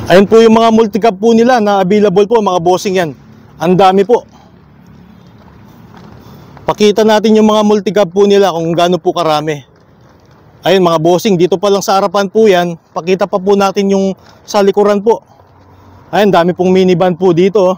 Ayun po yung mga multicab po nila na available po mga bossing yan. Ang dami po. Pakita natin yung mga multicab po nila kung gaano po karami. Ayun mga bossing, dito pa lang sa harapan po yan. Pakita pa po natin yung sa likuran po. Ayun, dami pong minivan po dito.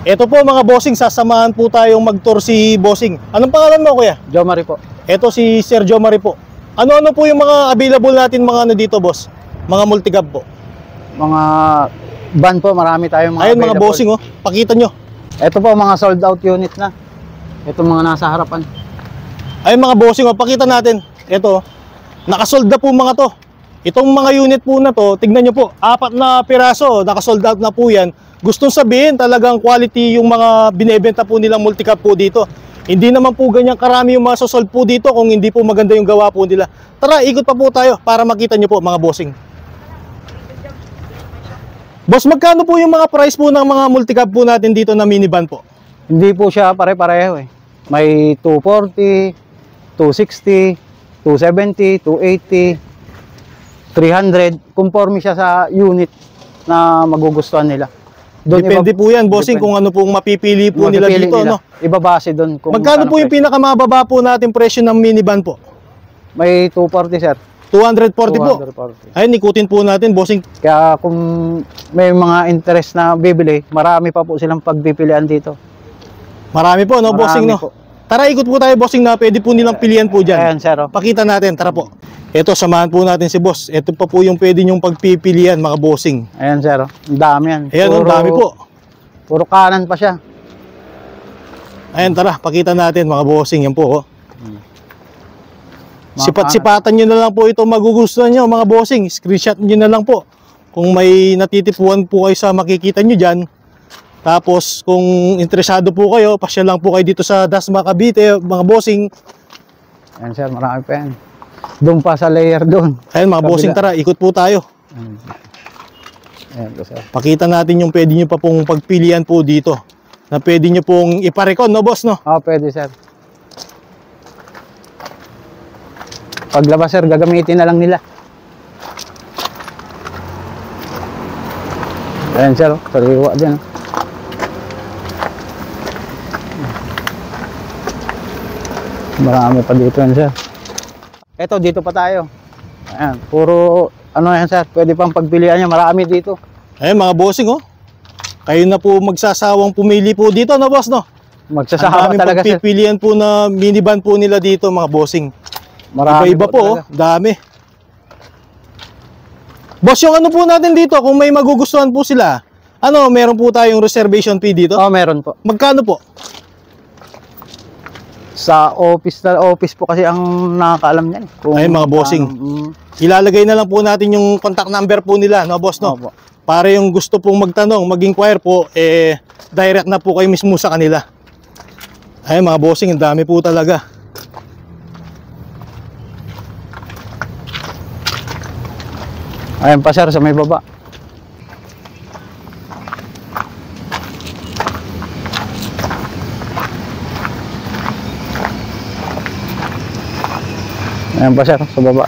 Ito po mga bossing, sasamahan po tayong mag-tour si bossing. Anong pangalan mo kuya? Jomari po. Ito si Sir Jomari po. Ano-ano po yung mga available natin mga ano dito boss? Mga multicab po. Mga van po, marami tayong mga Ayun available. mga bossing oh, pakita nyo. Ito po mga sold out unit na. Ito mga nasa harapan. Ayun mga bossing oh, pakita natin. Ito, nakasold na po mga to. Itong mga unit po na to, tignan nyo po, 4 na piraso, nakasold out na po yan. Gustong sabihin talagang quality yung mga binebenta po nilang multicab po dito. Hindi naman po ganyan karami yung mga sold po dito kung hindi po maganda yung gawa po nila. Tara, ikot pa po tayo para makita nyo po mga bossing. Boss, magkano po yung mga price po ng mga multicab po natin dito na minivan po? Hindi po siya pare-pareho eh. May 240, 260, 270, 280, 300. Conforme siya sa unit na magugustuhan nila. Depende po yan, bossing, kung ano pong mapipili po nila dito. No? Ibabase doon. Magkano po yung pinakamababa po natin presyo ng minivan po? May 240 sir. 240 po. 240. Ayun, ikutin po natin, bossing. Kaya kung may mga interest na bibili, marami pa po silang pagpipilian dito. Marami po, no, Marami bossing, no? po. Tara, ikot po tayo, bossing, na pwede po nilang pilihan po dyan. Ayan, sir. Pakita natin, tara po. Ito, samahan po natin si boss. Ito pa po yung pwede nyong pagpipilian, mga bossing. Ayan, sir. Ang dami yan. Ayan, ang dami po. Puro kanan pa siya. Ayan, tara, pakita natin, mga bossing. Yan po, oh. Sipat-sipatan nyo na lang po ito magugustuhan nyo mga bossing. Screenshot nyo na lang po kung may natitipuan po kayo sa makikita nyo dyan. Tapos kung interesado po kayo, pasyal lang po kayo dito sa Dasma Cavite mga bossing. Ayan sir, marami pa yan. Doon pa sa layer doon. Ayan mga bossing, tara, ikot po tayo. Ayan po sir. Pakita natin yung pwede nyo pa pong pagpilian po dito. Na pwede nyo pong iparekon, no boss, no? Oo, pwede sir. Paglabas sir, gagamitin na lang nila. Ayan sir, sariwa din. Marami pa dito yan sir. Eto, dito pa tayo. Ayan, puro ano yan sir, pwede pang pagpilian niya, marami dito. Ayan mga bossing, oh. Kayo na po magsasawang pumili po dito, no boss, no? Magsasawa talaga sir. Pagpipilian po na minivan po nila dito mga bossing. Iba-iba po, dami. Boss, yung ano po natin dito, kung may magugustuhan po sila, ano, meron po tayong reservation fee dito? Oo, meron po. Magkano po? Sa office po kasi ang nakakaalam niyan. Ay, mga bossing. Ilalagay na lang po natin yung contact number po nila, no boss, no? Opo. Para yung gusto pong magtanong, mag-inquire po, direct na po kayo mismo sa kanila. Ay, mga bossing, ang dami po talaga. Ayan pa sir, sa may baba. Ayan pa sir, sa baba.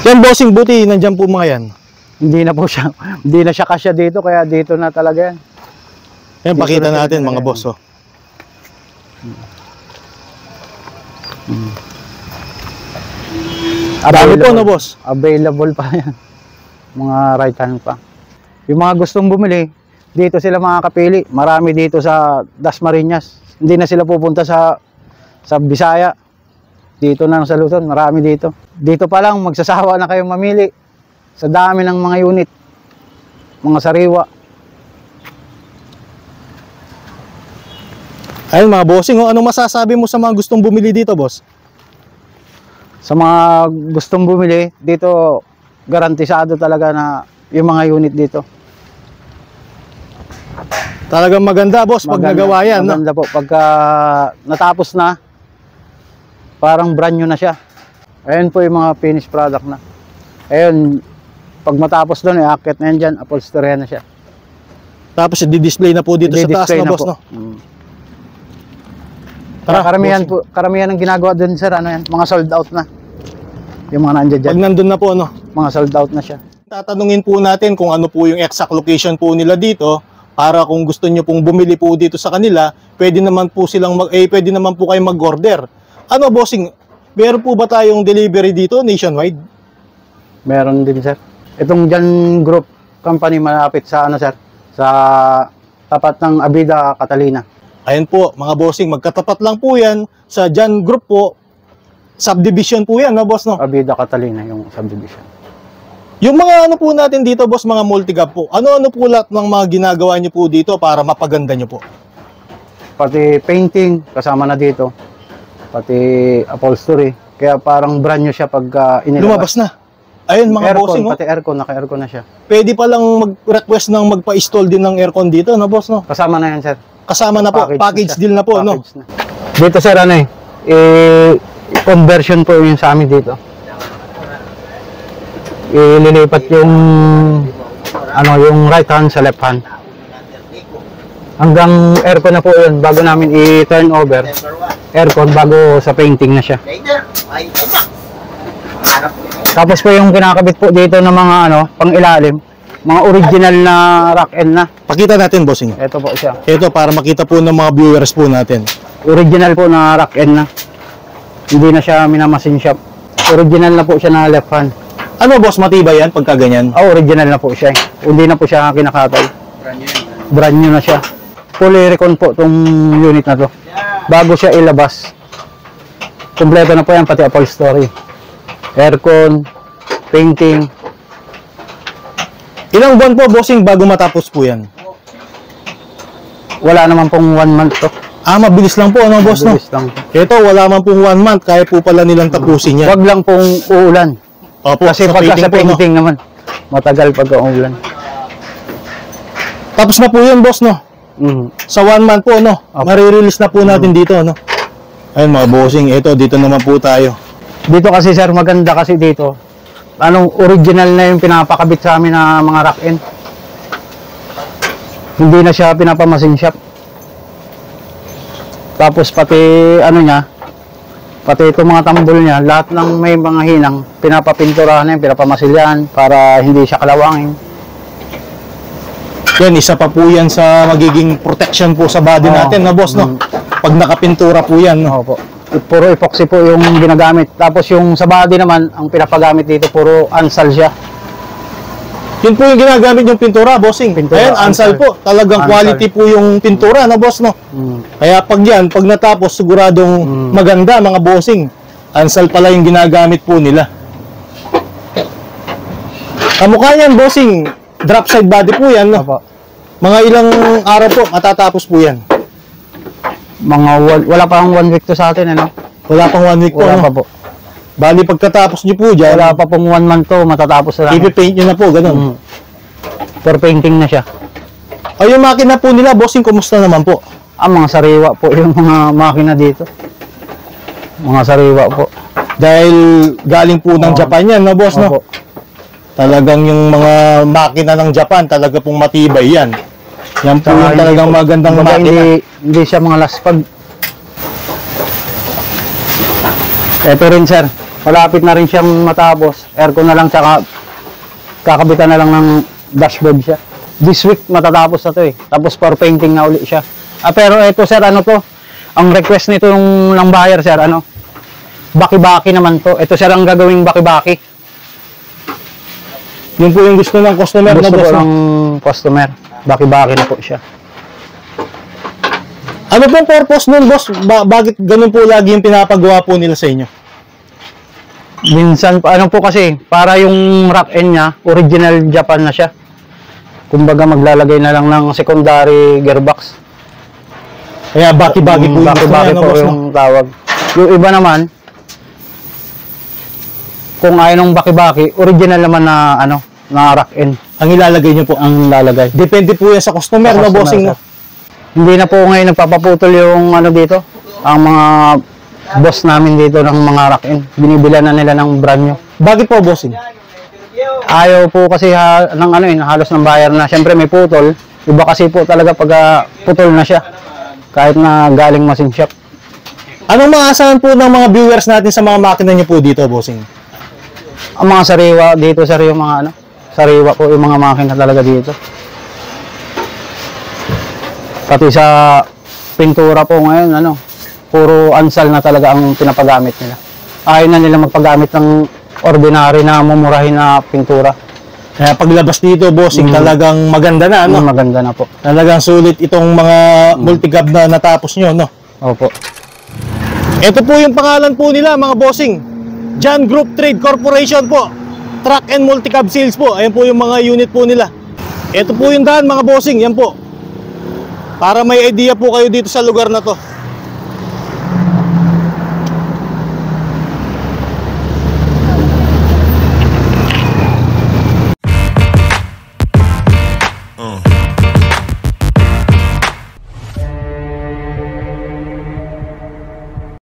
Yan bossing, buti nandiyan po mga yan. Hindi na po siya, hindi na siya kasya dito, kaya dito na talaga yan. Yan, pakita natin mga boss, oh. Dami po, no boss? Available pa yan. Mga right hand pa. Yung mga gustong bumili, dito sila makakapili. Marami dito sa Dasmariñas. Hindi na sila pupunta sa Bisaya. Dito na sa Luzon, marami dito. Dito pa lang, magsasawa na kayong mamili. Sa dami ng mga unit. Mga sariwa. Ayun mga bossing, oh, anong masasabi mo sa mga gustong bumili dito, boss? Sa mga gustong bumili, dito garantisado talaga na yung mga unit dito. Talagang maganda, boss, pag nagawa yan. Maganda po. Pagka natapos na, parang brand new na siya. Ayun po yung mga finished product na. Ayun, pag matapos doon, i-akit na yan dyan, upholstery na siya. Tapos i-display na po dito sa taas, no, boss, no? Tara, karamihan bossing. po, karamihan ng ginagawa dun sir, ano yan, mga sold out na. Yung mga nandiyan dyan, Pag nandun na po, ano, mga sold out na siya. tatanungin po natin kung ano po yung exact location po nila dito para kung gusto nyo pong bumili po dito sa kanila, pwede naman po silang pwede naman po kayong mag-order. Ano, bossing? Meron po ba tayong delivery dito nationwide? Meron din sir. Itong Jan Group Company malapit sa ano sir, sa tapat ng Abida, Catalina. Ayan po, mga bossing, magkatapat lang po yan sa Jan Group po. Subdivision po yan, no, boss, no? Abida, Catalina yung subdivision. Yung mga ano po natin dito, boss, mga multi-gap po. Ano-ano po lahat ng mga ginagawa nyo po dito para mapaganda nyo po? Pati painting, kasama na dito. Pati upholstery. Kaya parang brand new siya pag inilabas. Lumabas na. Ayun, mga Aircon, bossing, oh. pati aircon, naka-aircon na siya. Pwede palang mag-request ng magpa-install din ng aircon dito, no, boss, no? Kasama na yan sir. Kasama na po, package na siya. deal na po, no? Package na. Dito sir, ano conversion po yung sa amin dito. Ililipat yung yung right hand sa left hand. Hanggang aircon na po yun bago namin i-turn over. Aircon bago sa painting na siya. Tapos po yung kinakabit po dito ng mga pang-ilalim, mga original na rack end na. Pakita natin, bossing. Ito po siya. Ito, para makita po ng mga viewers po natin. Original po na rack end na. Hindi na siya minamasin shop. Original na po siya na left hand. Ano, boss, matibay yan pagka ganyan? Original na po siya. Hindi na po siya kinakatay. Brand new na siya. Fully recon po itong unit na to. Bago siya ilabas. Kompleto na po yan, pati upholstery. Aircon, painting. Ilang buwan po, bossing, bago matapos po yan? Wala naman pong 1 month to. Mabilis lang po, ano, boss, no? Mabilis lang po. Ito, wala man pong 1 month, kaya po pala nilang tapusin yan. Wag lang pong uulan. Opo, Kasi pagka sa po, no? painting naman, matagal pagka uulan. Tapos na po yun, boss, no? Sa 1 month po, no? Opo. Marirelease na po natin dito, no? Ayun, mga bossing, ito, dito naman po tayo. Dito kasi sir, maganda kasi dito. Original na yung pinapakabit sa amin na mga rack end. Hindi na siya pinapamasin shop. Tapos pati pati itong mga tambol niya, lahat ng may mga hinang, pinapapinturahan na yan, pinapamasilyan para hindi siya kalawangin. Yan, isa pa po yan sa magiging protection po sa body natin, no, boss, no? Pag nakapintura po yan, no? Opo. Puro epoxy po yung ginagamit. Tapos yung sa body naman, ang pinapagamit dito, puro ansal siya. Yun po yung ginagamit yung pintura, bossing. Pintura, Ayan, ansal po. Talagang Ansal. quality po yung pintura, no, boss, no? Kaya pag natapos, siguradong maganda, mga bossing. Ansal pala yung ginagamit po nila. Kamukha yan, bossing. Drop side body po yan, no? Opo. Mga ilang araw po, matatapos po yan. Wala pa ang 1 week to sa atin, Wala pang 1 week po, Wala no? pa po. Bali, pagkatapos nyo po dyan, Wala pa pong 1 month to, matatapos na lang. ipipaint nyo na po, ganun. For painting na siya. Ay, yung makina po nila, bossing, kumusta naman po? Mga sariwa po yung mga makina dito. Mga sariwa po. Dahil galing po ng Japan yan, no, boss, no? Opo. Talagang yung mga makina ng Japan, talaga pong matibay yan. Yan po yung talagang magandang Kumbaga, makina. Hindi siya mga laspag. Ito rin sir, malapit na rin siyang matapos. Aircon na lang, tsaka kakabitan na lang ng dashboard siya. This week matatapos na to eh. Tapos for painting na uli siya. Pero ito sir, to? Ang request nito ng buyer sir, baki-baki naman to. Ito sir ang gagawing baki-baki. Yun po yung gusto ng customer, Gusto no, po boss, no? ng customer. Baki-baki na po siya. Ano pong purpose nun, boss? Bakit ganun po lagi yung pinapagawa po nila sa inyo? Minsan, po kasi, para yung rack end niya, original Japan na siya. Kumbaga maglalagay na lang ng secondary gearbox. Kaya baki-baki po yung gusto Baki-baki niya, no, po boss, no? yung tawag. Yung iba naman, kung ayaw ng baki-baki, original naman na, na rack end. Ang ilalagay nyo po. Ang lalagay. Depende po yan sa customer, no, Customer, bossing, no? sir. Hindi na po ngayon nagpapaputol yung dito. Ang mga boss namin dito ng mga rack end. Binibilan na nila ng brand new. Bakit po, bossing? Ayaw po kasi ng halos ng buyer na siyempre may putol. Iba kasi po talaga pag putol na siya. Kahit na galing machine shop. Anong maasahan po ng mga viewers natin sa mga makina niyo po dito, bossing? Ang mga sariwa dito, sir, yung mga ano, sariwa po yung mga makina talaga dito. Pati sa pintura po ngayon, ano, puro ansal na talaga ang pinapagamit nila. Ayaw na nila magpagamit ng ordinary na mumurahin na pintura. Kaya paglabas dito, bossing, talagang maganda na, ano? Maganda na po. Talagang sulit itong mga multicab na natapos nyo, no? Opo. Ito po yung pangalan po nila, mga bossing. John Group Trade Corporation po. Truck and Multicab Sales po. Ayan po yung mga unit po nila. Ito po yung daan, mga bossing. Yan po. Para may idea po kayo dito sa lugar na to.